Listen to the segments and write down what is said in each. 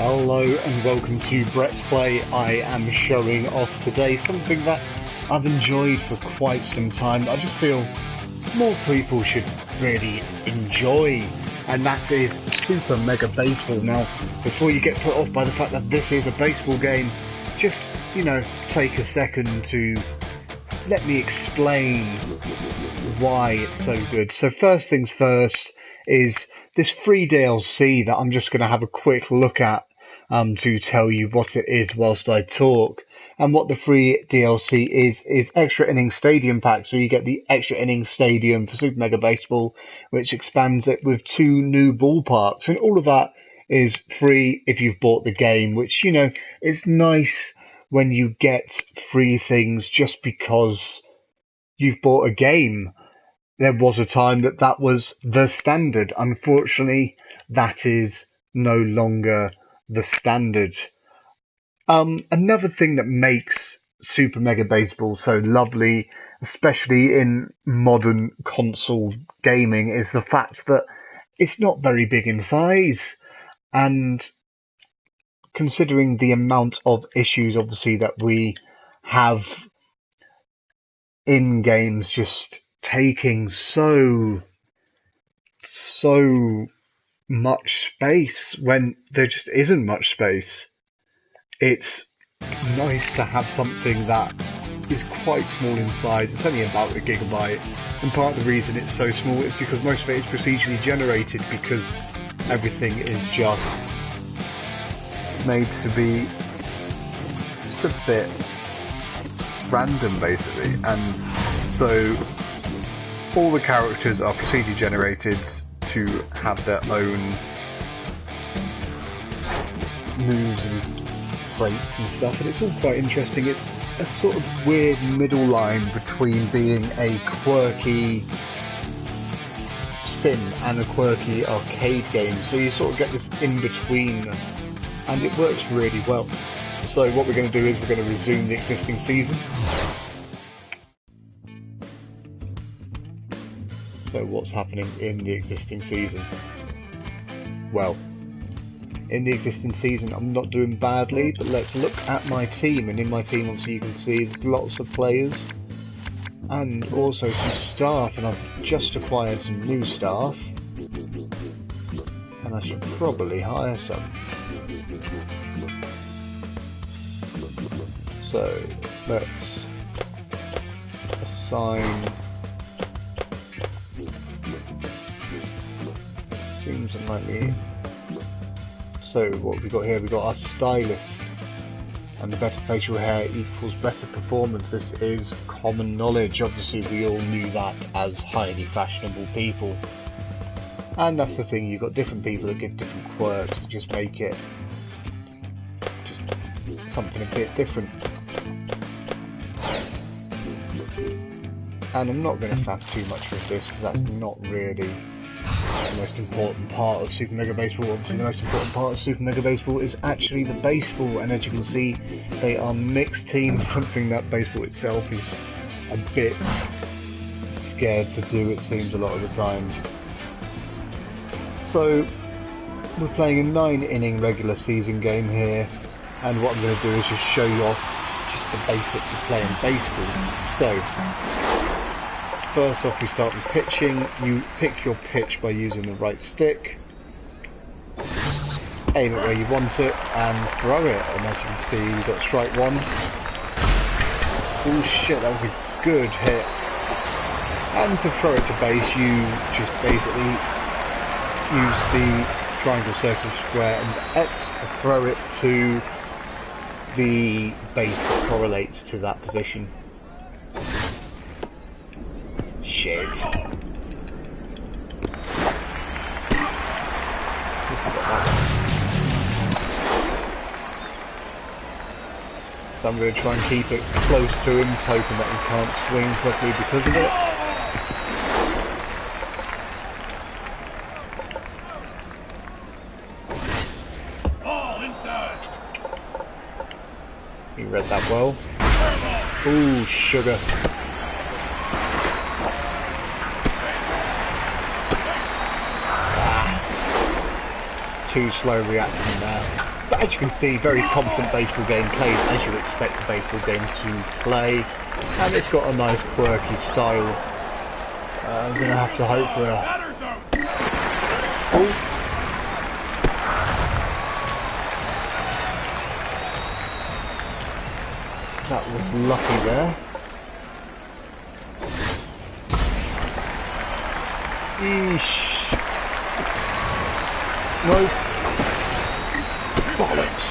Hello and welcome to Brett's Play. I am showing off today something that I've enjoyed for quite some time. I just feel more people should really enjoy, and that is Super Mega Baseball. Now, before you get put off by the fact that this is a baseball game, just, take a second to let me explain why it's so good. So first things first is this free DLC that I'm just going to have a quick look at to tell you what it is whilst I talk. And what the free DLC is extra innings stadium pack. So you get the extra innings stadium for Super Mega Baseball, which expands it with 2 new ballparks. And all of that is free if you've bought the game, which, is nice when you get free things just because you've bought a game. There was a time that was the standard. Unfortunately, that is no longer the standard. Another thing that makes Super Mega Baseball so lovely, especially in modern console gaming, is the fact that it's not very big in size. And considering the amount of issues, obviously, that we have in games just taking so much space when there just isn't much space, it's nice to have something that is quite small in size. It's only about 1 gigabyte, and part of the reason it's so small is because most of it is procedurally generated, because everything is just made to be just a bit random, basically. And so all the characters are procedurally generated to have their own moves and traits and stuff, and it's all quite interesting. It's a sort of weird middle line between being a quirky sim and a quirky arcade game, so you sort of get this in between, and it works really well. So what we're going to do is we're going to resume the existing season. So what's happening in the existing season? Well, in the existing season I'm not doing badly, but let's look at my team. And in my team, obviously, you can see there's lots of players and also some staff, and I've just acquired some new staff, and I should probably hire some. So let's assign. Seems unlikely. So what we got here, we got our stylist, and the better facial hair equals better performance. This is common knowledge. Obviously we all knew that as highly fashionable people, and that's the thing, you've got different people that give different quirks that just make it just something a bit different. And I'm not going to faff too much with this because that's not really the most important part of Super Mega Baseball. Obviously the most important part of Super Mega Baseball is actually the baseball, and as you can see, they are mixed teams, something that baseball itself is a bit scared to do, it seems, a lot of the time. So we're playing a 9-inning regular season game here, and what I'm going to do is just show you off just the basics of playing baseball. So first off, we start with pitching. You pick your pitch by using the right stick, aim it where you want it, and throw it. And as you can see, we've got strike 1. Oh shit, that was a good hit. And to throw it to base, you just basically use the triangle, circle, square, and X to throw it to the base that correlates to that position. Shit. So I'm going to try and keep it close to him, hoping that he can't swing properly because of it. He read that well. Ooh, sugar. Too slow reacting there. But as you can see, very competent baseball game, played as you expect a baseball game to play, and it's got a nice quirky style. I'm going to have to hope for a... Oh. That was lucky there. Eesh. No. Bollocks.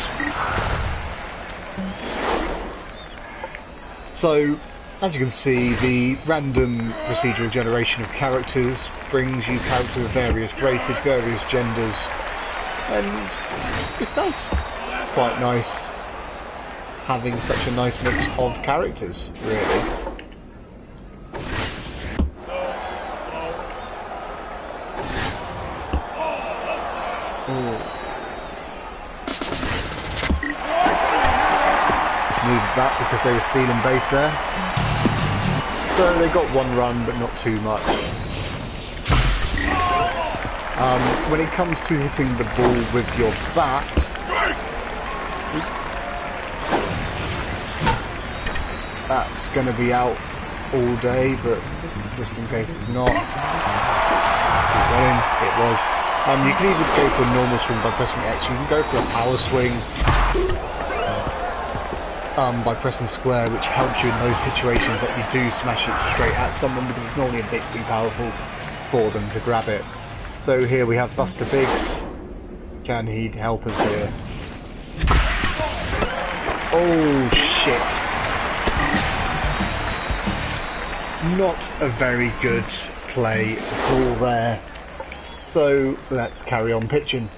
So, as you can see, the random procedural generation of characters brings you characters of various races, various genders, and it's nice. It's quite nice having such a nice mix of characters, really. Ooh. Needed that because they were stealing base there. So they got one run, but not too much. When it comes to hitting the ball with your bat, that's going to be out all day, but just in case it's not, keep going. It was. You can either go for a normal swing by pressing X, you can go for a power swing by pressing square, which helps you in those situations that you do smash it straight at someone because it's normally a bit too powerful for them to grab it. So here we have Buster Biggs. Can he help us here? Oh shit. Not a very good play at all there. So let's carry on pitching.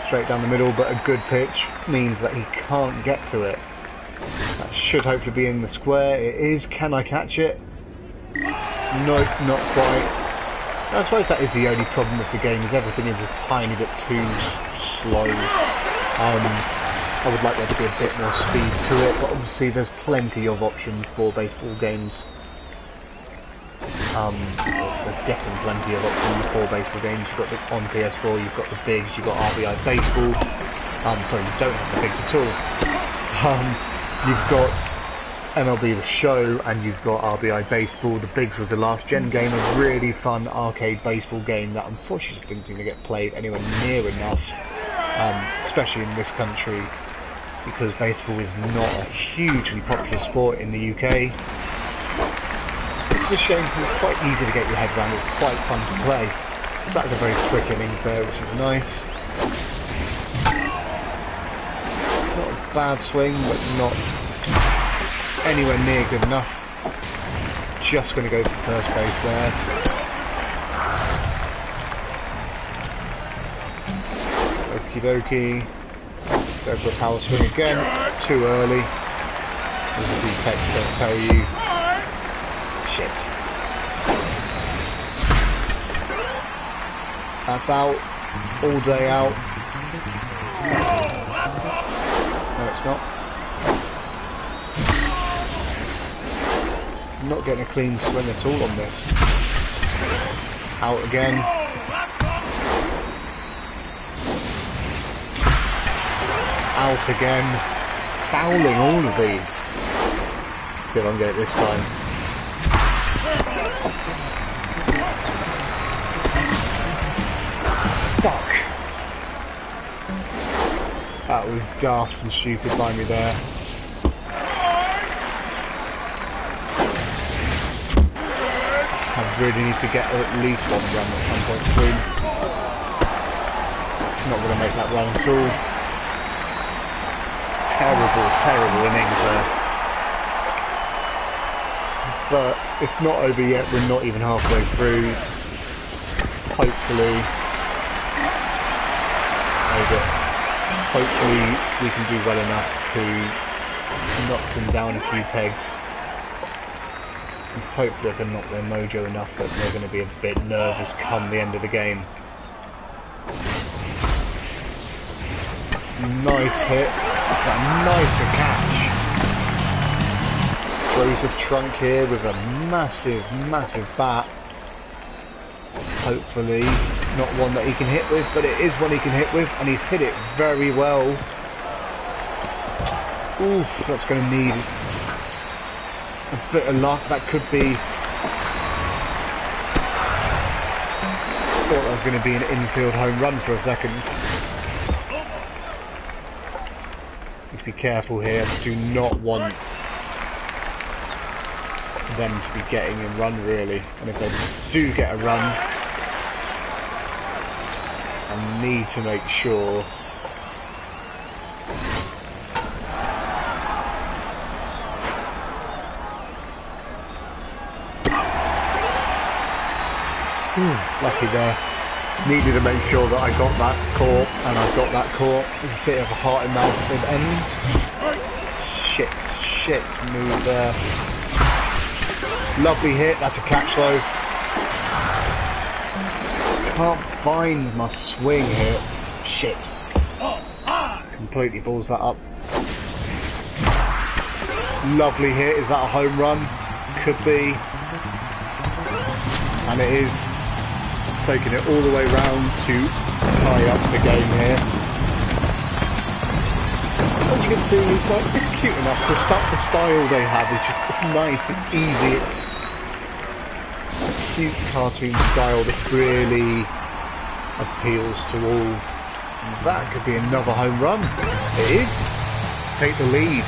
Straight down the middle, but a good pitch means that he can't get to it. That should hopefully be in the square. It is. Can I catch it? Nope, not quite. I suppose that is the only problem with the game, is everything is a tiny bit too slow. I would like there to be a bit more speed to it, but obviously there's plenty of options for baseball games. There's getting plenty of options for baseball games. You've got the, on PS4, you've got the bigs, you've got RBI Baseball. Sorry, you don't have the bigs at all. You've got MLB The Show, and you've got RBI Baseball. The bigs was a last gen game, a really fun arcade baseball game that unfortunately just didn't seem to get played anywhere near enough, especially in this country, because baseball is not a hugely popular sport in the UK. It's a shame because it's quite easy to get your head around, it's quite fun to play. So that was a very quick innings there, which is nice. Not a bad swing, but not anywhere near good enough. Just going to go for first base there. Okie dokie. Go for a power swing again. Too early. As the text does tell you. Shit. That's out. All day out. No, it's not. I'm not getting a clean swing at all on this. Out again. Out again. Fouling all of these. See if I can get it this time. Fuck. That was daft and stupid by me there. I really need to get at least one run at some point soon. Not going to make that run at all. Terrible, terrible innings there. But it's not over yet, we're not even halfway through. Hopefully we can do well enough to knock them down a few pegs. And hopefully I can knock their mojo enough that they're going to be a bit nervous come the end of the game. Nice hit. A nicer catch. Explosive trunk here with a massive, massive bat. Hopefully Not one that he can hit with, but it is one he can hit with, and he's hit it very well. Oof, that's going to need a bit of luck. That could be... thought that was going to be an infield home run for a second. Need to be careful here. Do not want them to be getting a run, really. And if they do get a run, I need to make sure lucky there. Needed to make sure that I got that caught, and I got that caught. It was a bit of a heart and mouth end. Shit move there. Lovely hit, that's a catch though. Can't find my swing here. Shit. Completely balls that up. Lovely hit, is that a home run? Could be. And it is. Taking it all the way round to tie up the game here. As you can see, it's cute enough. The style they have is just, it's nice, it's easy, it's cute cartoon style that really appeals to all. And that could be another home run. It is. Take the lead.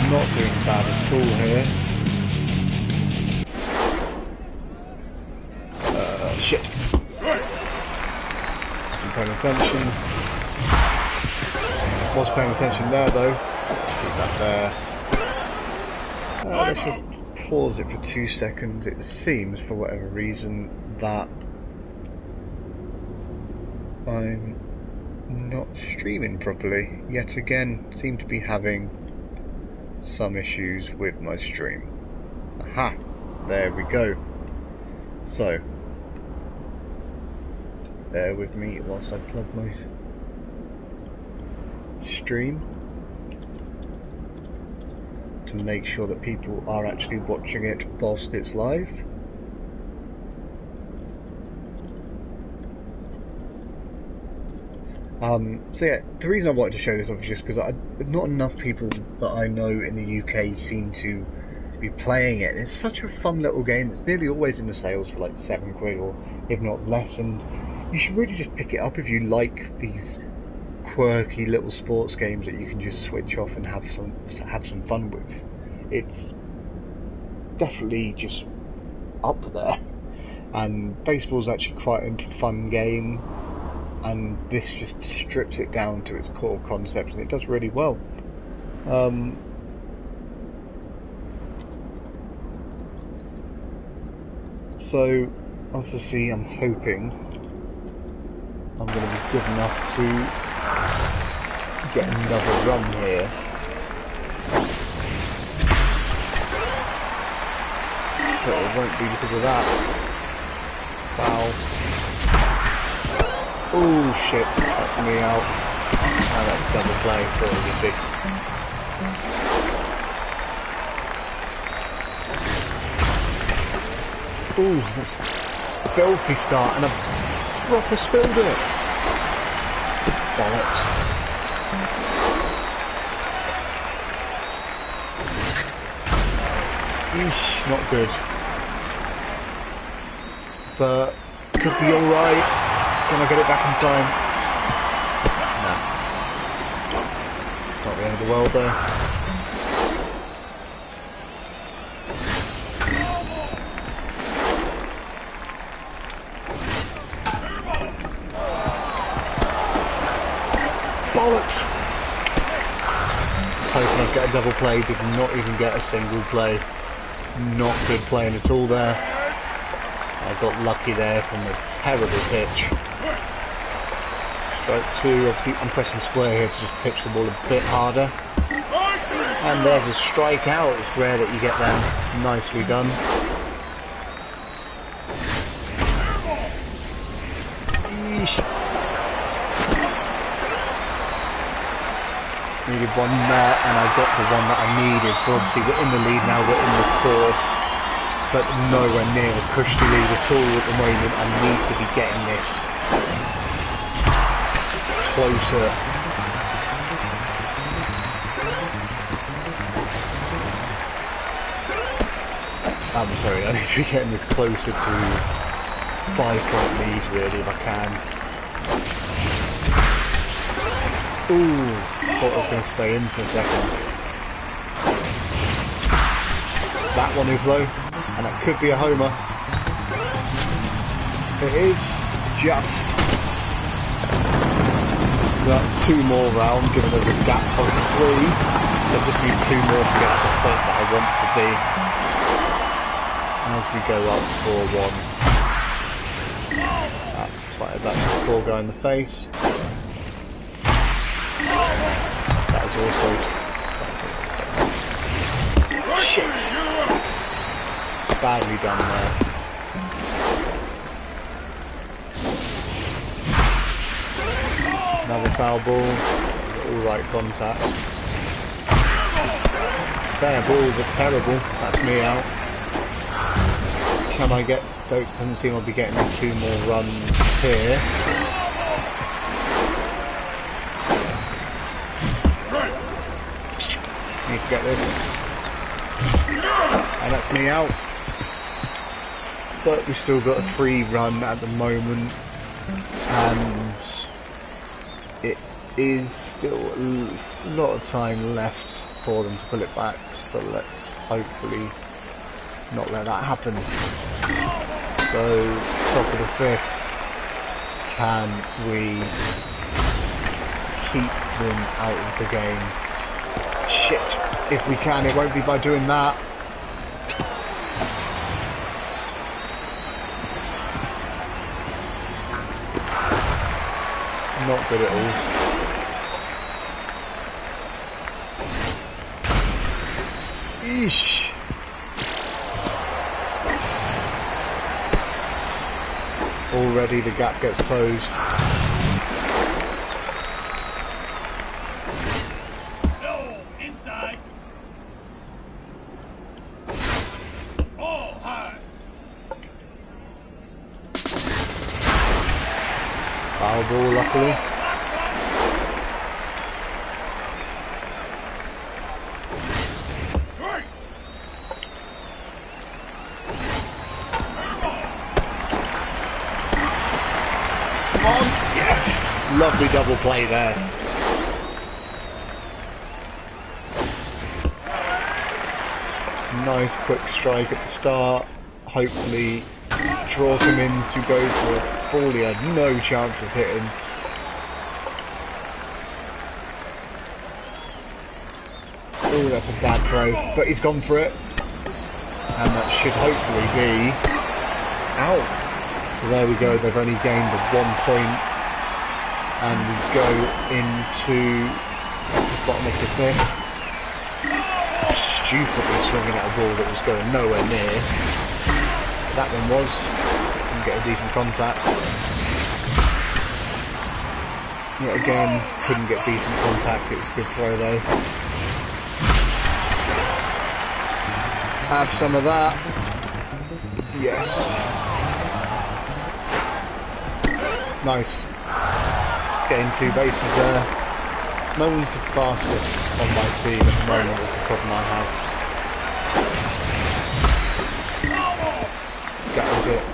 Not doing bad at all here. Shit. Wasn't paying attention. Was paying attention there though. Let's keep that there. Let's just pause it for 2 seconds. It seems, for whatever reason, that I'm not streaming properly. Yet again, seem to be having some issues with my stream. Aha! There we go. So, bear with me whilst I plug my stream to make sure that people are actually watching it whilst it's live. So yeah, the reason I wanted to show this off is just because not enough people that I know in the UK seem to be playing it. It's such a fun little game. It's nearly always in the sales for like £7 or if not less, and you should really just pick it up if you like these quirky little sports games that you can just switch off and have some fun with. It's definitely just up there, and baseball's actually quite a fun game. And this just strips it down to its core concept, and it does really well. So, obviously, I'm hoping I'm going to be good enough to get another run here. But it won't be because of that. It's foul. Oh shit, that's me out. Oh, that's double play, thought it would be. Ooh, that's a filthy start, and a proper spilled it. Bollocks. Eesh, not good. But could be alright. Can I get it back in time? No. It's not the end of the world there. Bollocks! I was hoping I'd get a double play, did not even get a single play. Not good playing at all there. I got lucky there from a terrible pitch. Strike two, obviously I'm pressing square here to just pitch the ball a bit harder. And there's a strikeout. It's rare that you get them. Nicely done. Eesh. Needed one there, and I got the one that I needed. So obviously we're in the lead now, we're in the fourth, but nowhere near a cushy lead at all at the moment. I need to be getting this closer. I'm sorry, I need to be getting this closer to 5-point lead really if I can. Ooh, thought I was going to stay in for a second. That one is though, and that could be a homer. It is just. So that's 2 more rounds, giving us a gap of 3. So I just need 2 more to get to the point that I want to be. As we go up 4-1. That's quite a bad 4 guy in the face. That is also shit. Badly done there. Another foul ball. All right contact. Fair ball, but terrible. That's me out. Can I get? Doesn't seem I'll be getting these 2 more runs here. Need to get this, and that's me out. But we've still got a 3 run at the moment, and it is still a lot of time left for them to pull it back. So let's hopefully not let that happen. So top of the 5th, can we keep them out of the game? Shit, if we can, it won't be by doing that. Not good at all. Eesh. Already the gap gets closed. No, inside. All high. Foul ball, luckily. Lovely double play there. Nice quick strike at the start. Hopefully draws him in to go for a ball he had no chance of hitting. Oh, that's a bad throw, but he's gone for it. And that should hopefully be out. So there we go, they've only gained the 1 point. And we go into the bottom of the 5th. Stupidly swinging at a ball that was going nowhere near. That one was. Didn't get a decent contact. Yet again, couldn't get decent contact. It was a good throw though. Have some of that. Yes. Nice. Getting 2 bases there. No one's the fastest on my team at the moment is the problem I have. Gutted it.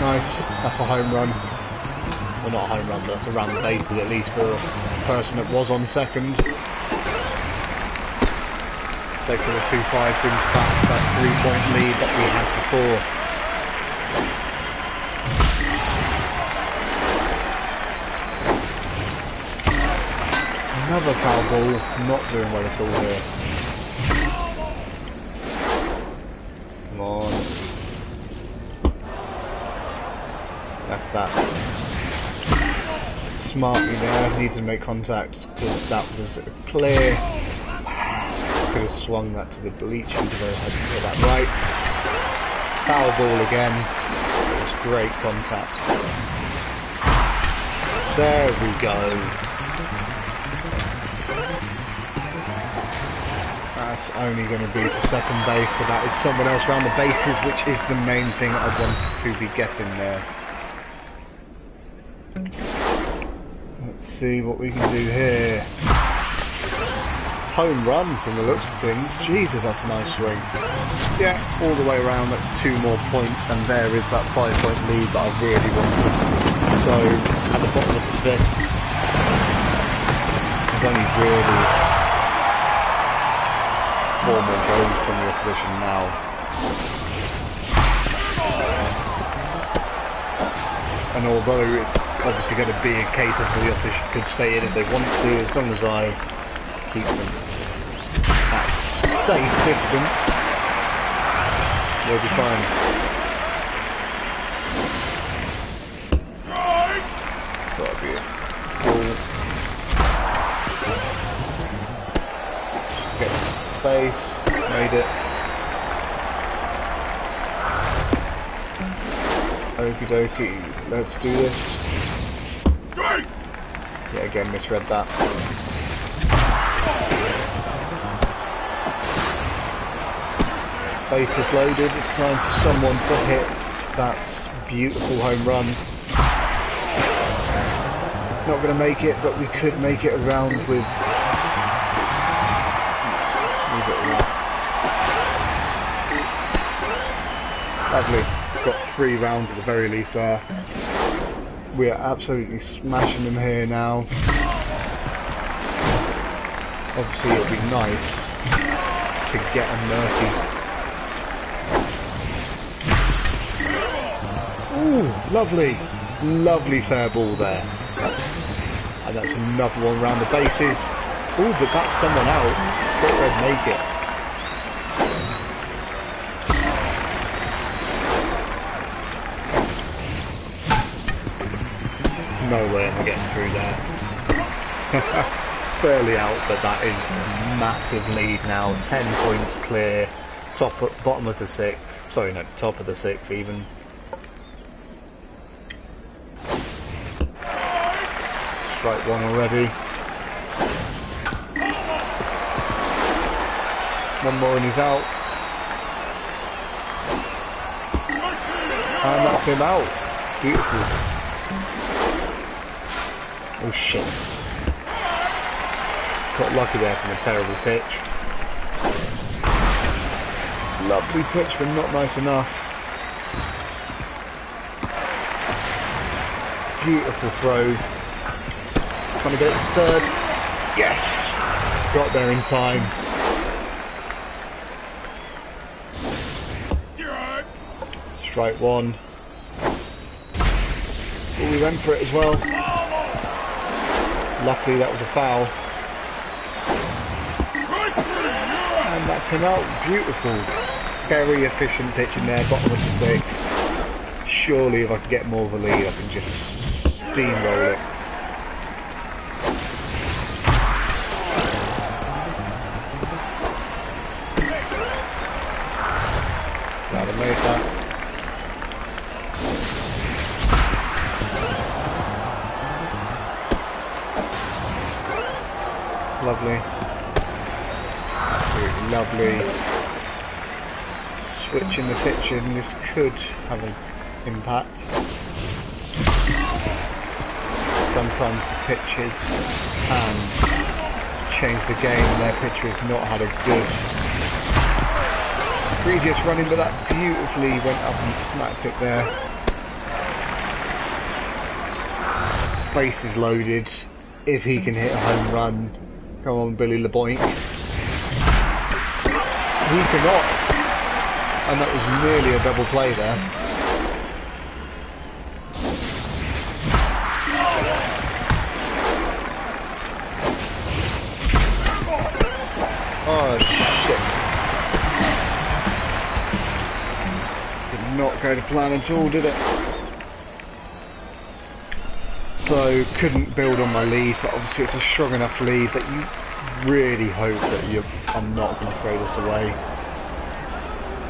Nice, that's a home run. Well, not a home run, but that's around the bases at least for the person that was on second. Takes it a 2-5, brings back that 3-point lead that we had before. Another foul ball, not doing well at all here. Come on. Left that smartly there, needs to make contact because that was clear. Could have swung that to the bleachers if I hadn't got that right. Foul ball again. It was great contact. There we go. That's only going to be to second base, but that is someone else around the bases, which is the main thing I wanted to be getting there. Let's see what we can do here. Home run from the looks of things. Jesus, that's a nice swing. Yeah, all the way around, that's 2 more points, and there is that 5-point lead that I really wanted. So, at the bottom of the 5th, there's only really 4 more goals from the opposition now. And although it's obviously going to be a case of the opposition could stay in if they want to, as long as I keep them at safe distance, we'll be fine. Gotta be a goal. Just get to space, made it. Okie dokie, let's do this. Yeah, again, misread that. Base is loaded, it's time for someone to hit that beautiful home run. Not going to make it, but we could make it around with... Leave it around. Lovely. Got 3 rounds at the very least there. We are absolutely smashing them here now. Obviously it would be nice to get a mercy. Ooh, lovely. Lovely fair ball there. And that's another one around the bases. Ooh, but that's someone out. Thought they'd make it. No way am I getting through there. Fairly out, but that is a massive lead now. 10 points clear. Bottom of the 6th. Sorry, no, top of the 6th even. Strike 1 already. 1 more and he's out. And that's him out. Beautiful. Oh shit. Got lucky there from a terrible pitch. Lovely pitch, but not nice enough. Beautiful throw. Trying to get it to 3rd. Yes! Got there in time. Strike 1. Oh, we went for it as well. Luckily that was a foul. And that's him out. Beautiful. Very efficient pitch in there, bottom of the 6th. Surely if I can get more of a lead I can just steamroll it. Glad I made that. Lovely. Absolutely lovely. Switching the pitch in, this could have an impact. Sometimes the pitches can change the game. Their pitcher has not had a good previous running, but that beautifully went up and smacked it there. Base is loaded. If he can hit a home run, come on, Billy LeBoink. He cannot. And that was nearly a double play there. Oh, shit. Did not go to plan at all, did it? So, couldn't build on my lead, but obviously it's a strong enough lead that you really hope that I'm not going to throw this away.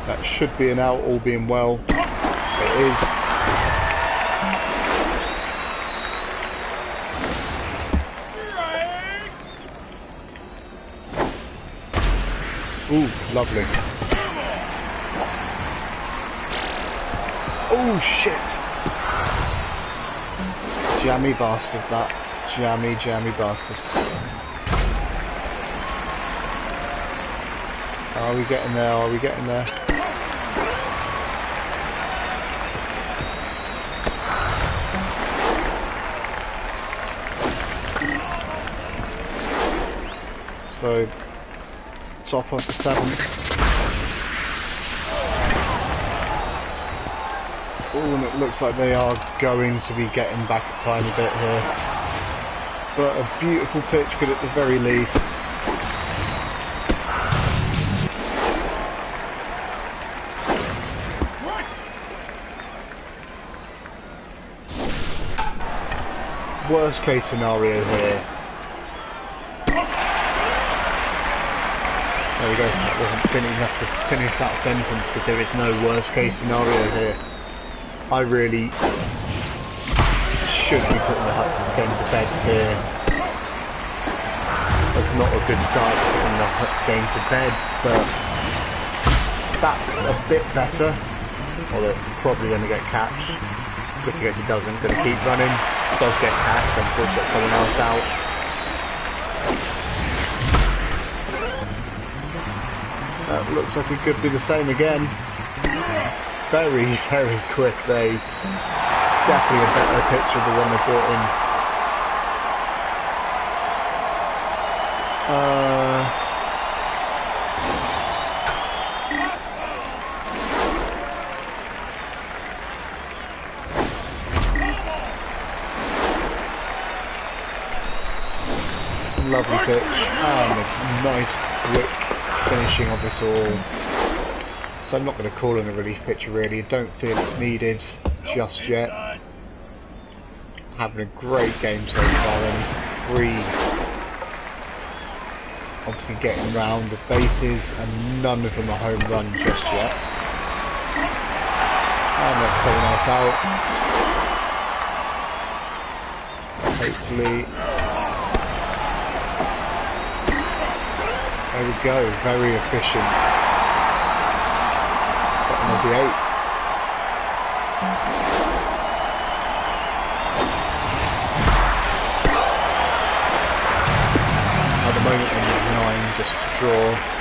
That should be an out, all being well. It is. Ooh, lovely. Oh shit! Jammy bastard, that. Jammy bastard. Are we getting there? Are we getting there? So, top of the 7th. Oh, and it looks like they are going to be getting back a tiny bit here. But a beautiful pitch, good at the very least. Worst case scenario here. There we go. Didn't even have to finish that sentence because there is no worst case scenario here. I really should be putting the game to bed here. That's not a good start to putting the game to bed, but that's a bit better. Although it's probably going to get catched. Just in case it doesn't, going to keep running. It does get catched, and push let someone else out. That looks like it could be the same again. Very, very quick. They definitely a better picture of the one they brought in. Lovely pitch and a nice quick finishing of it all. So I'm not going to call in a relief pitch really. I don't feel it's needed just yet. Having a great game so far. Only 3 obviously getting round the bases and none of them a home run just yet. And that's someone else out. Hopefully. There we go, very efficient. Bottom of the 8th. At the moment on 9 just to draw.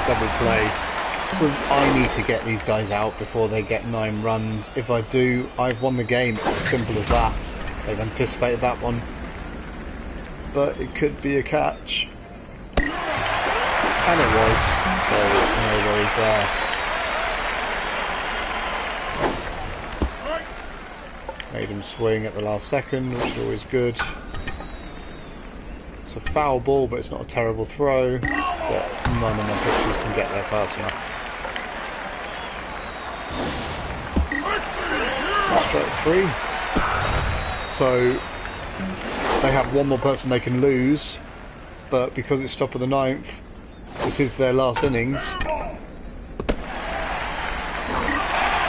Double play. So I need to get these guys out before they get 9 runs. If I do, I've won the game. It's as simple as that. They've anticipated that one. But it could be a catch. And it was. So no worries there. Made him swing at the last second, which is always good. It's a foul ball, but it's not a terrible throw. But none of my pitchers can get there fast enough. Strike 3. So they have one more person they can lose, but because it's top of the 9th, this is their last innings.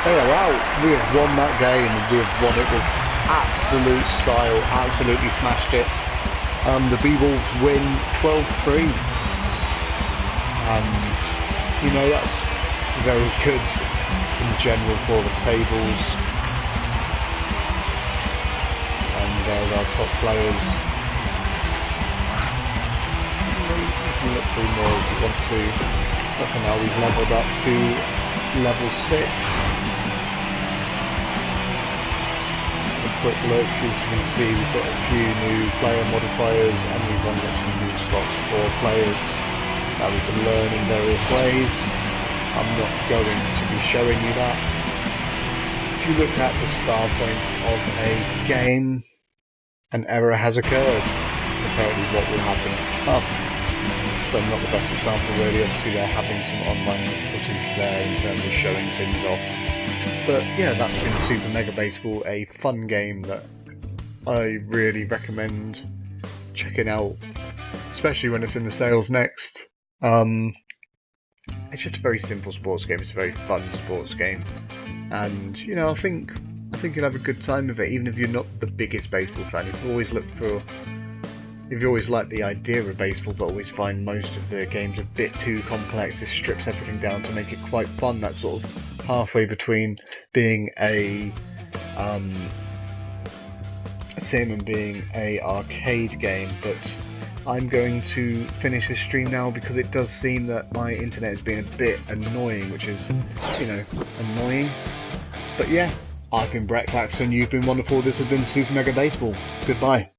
They are out. We have won that game. We have won it with absolute style. Absolutely smashed it. The B-Wolves win 12-3. And, you know, that's very good in general for the tables. And they're our top players. You can look through more if you want to. But for now we've levelled up to level 6. A quick look, as you can see we've got a few new player modifiers and we've unlocked some new spots for players that we can learn in various ways. I'm not going to be showing you that. If you look at the star points of a game, an error has occurred. Apparently what will happen. So not the best example really, obviously they're having some online difficulties there in terms of showing things off. But yeah, that's been Super Mega Baseball, a fun game that I really recommend checking out especially when it's in the sales next. It's just a very simple sports game. It's a very fun sports game, and you know, I think you'll have a good time with it, even if you're not the biggest baseball fan. If you always like the idea of baseball, but always find most of the games a bit too complex, this strips everything down to make it quite fun. That's sort of halfway between being a sim and being a arcade game. But I'm going to finish this stream now because it does seem that my internet has been a bit annoying, which is, you know, annoying. But yeah, I've been Brett Claxton, you've been wonderful, this has been Super Mega Baseball. Goodbye.